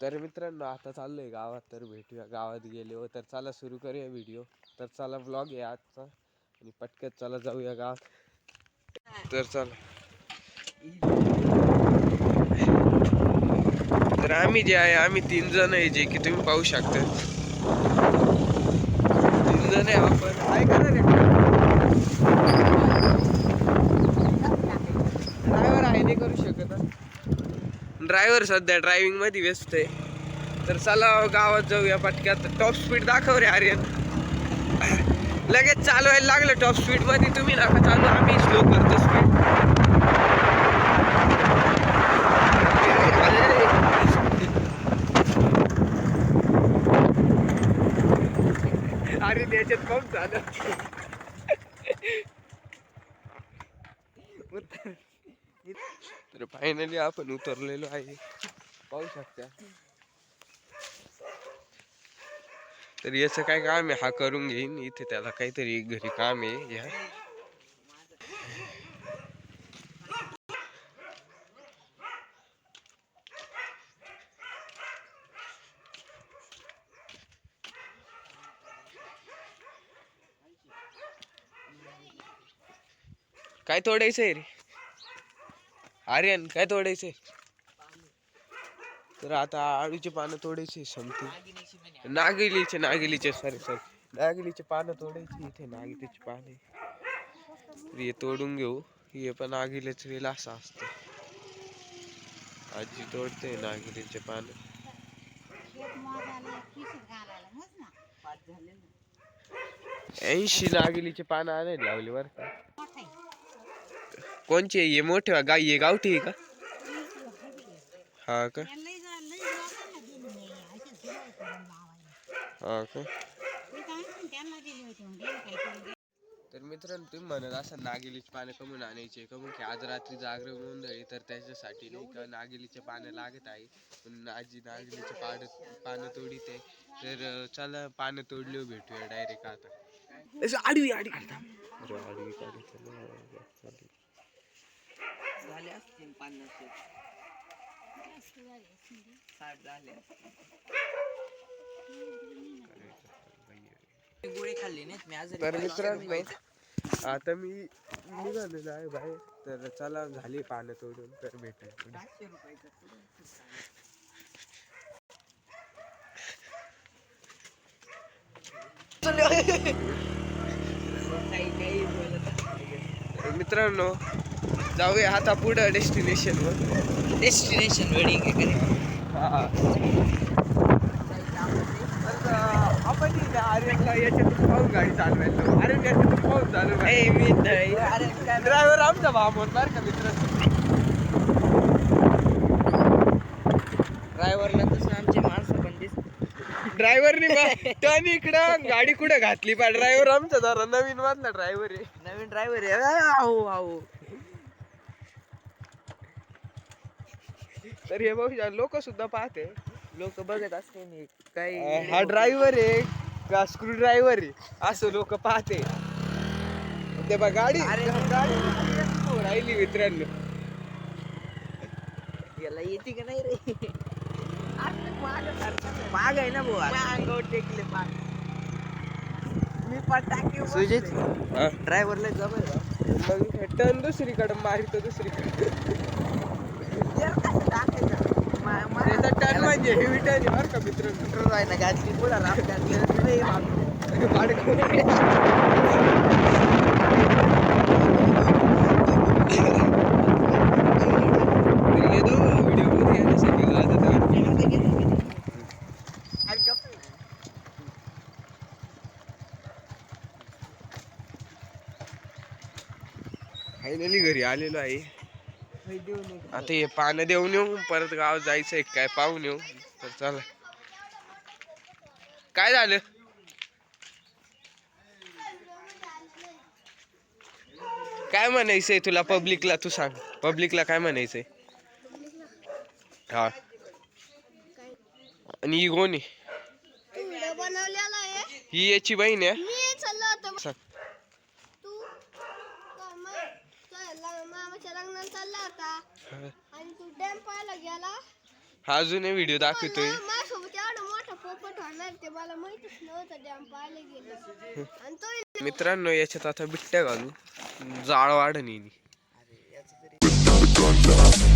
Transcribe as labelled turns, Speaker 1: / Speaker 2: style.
Speaker 1: तर मित्रांनो आता चाललोय गावात, तर भेटूया गावात गेले तर चला सुरू करूया व्हिडिओ. तर चला व्लॉग आहे आजचा आणि पटकन चला जाऊया गावात. तर चला. तर आम्ही जे आहे आम्ही 3 जण आहे, जे की तुम्ही पाहू शकता. 3 जण आहे आपण. काय करणार आहे? ड्रायव्हर आहे नाही करू शकत. ड्रायव्हर सध्या ड्रायव्हिंग मध्ये व्यस्त आहे. तर चला गावात जाऊया पटक्यात. टॉप स्पीड दाखव रे आर्यन. लगेच चालवायला लागलं टॉप स्पीड मध्ये. तुम्ही नका चालू, आम्ही स्लो करतो स्पीड. अरे त्याच्यात पंप झालं. तर फायनली आपण उतरलेलो आहे, पाहू शकता. तर याचं काय काम आहे हा करून घेईन. इथे त्याला काहीतरी घरी काम आहे या. काय तोडायचंय रे आर्यन, काय तोडायचंय? तर आता आळूचे पानं तोडायचे समथिंग. नागिलीचे सॉरी नागिलीचे पानं तोडायची. इथे नागिलीचे पाने हे तोडून घेऊ. हे पण नागिलेच वेल असा असतं. आजी तोडते नागिलीचे पानं. 80 नागिलीचे पानं आणायला लावली बर का. कोणचे हे मोठे गाय हे गावठी आहे का? हा का? हा का? तर मित्रांनो तुम्ही म्हणत असं नागिलीचे पानं कमून आणायचे कमून की आज रात्री जागरण गोंधळी, तर त्याच्यासाठी नाही का नागिलीचे पानं लागत आहे. पण आजी नागिलीचे पानं तोडीत आहे. तर चला पानं तोडले भेटूया डायरेक्ट आता. आडवी आडवी आडवी
Speaker 2: झाले असतील 50 60 झाले. गोळी खाल्ली नाहीत मी आज.
Speaker 1: तर मित्रांनो आता मी निघालेलो आहे बाहेर. तर चला झाली पानं तोडून, तर भेटूया.
Speaker 2: 500 रुपयाचं काही बोलत.
Speaker 1: मित्रांनो जाऊया आता पुढं डेस्टिनेशन
Speaker 2: वेडिंग
Speaker 1: आपण आर्यनला याच्यातून पाहून गाडी चालवायला. आर्यन याच्यातून पाहून चालू
Speaker 2: मी
Speaker 1: ड्रायव्हर आमचा भाव म्हणणार का मित्रांनो.
Speaker 2: ड्रायव्हरला तसं आमचे माणसं पण दिसत.
Speaker 1: ड्रायव्हरनी टर्न इकडं गाडी कुठं घातली पा. ड्रायव्हर आमचा जरा नवीन वाजला ड्रायव्हर आहे.
Speaker 2: नवीन ड्रायव्हर आहे. आहो
Speaker 1: तर हे बघ लोक सुद्धा पाहते.
Speaker 2: लोक बघत असते काही.
Speaker 1: हा ड्रायव्हर आहे का स्क्रू ड्रायव्हर आहे असं लोक पाहते. ते बघ गाडी राहिली मित्रांनो.
Speaker 2: याला येते का नाही रे. माग आहे ना भाऊ. अंगावर टेकले पाग. मी पटाकी सुजित ड्रायव्हरला जबर.
Speaker 1: मग टर्न दुसरीकडे मारितो दुसरीकडे. त्याचा टर्न म्हणजे हेवी टर्न आहे बरं का मित्रांनो.
Speaker 2: आहे ना घातली पुढे राम घातली.
Speaker 1: फायनली घरी आलेलो आहे. आता हे पानं देऊन येऊ, परत गाव जायचंय काय पाहून येऊ. तर चला. काय झालं? काय म्हणायचंय तुला पब्लिकला? तू सांग पब्लिकला काय म्हणायचंय. हा आणि ही कोण आहे? ही याची बहीण आहे.
Speaker 3: मामाच्या लग्नाला चालला होता आणि तू डॅम पाहायला गेला
Speaker 1: हा जुने व्हिडिओ दाखवतोय.
Speaker 3: माझ्यासोबत एवढा मोठा पोपट होणार ते मला माहितच नव्हतं डॅम पाहायला गेलं. आणि तो
Speaker 1: मित्रांनो याच्यात आता बिट्ट्या घालू जाळ वाढ
Speaker 2: अरे याचं तरी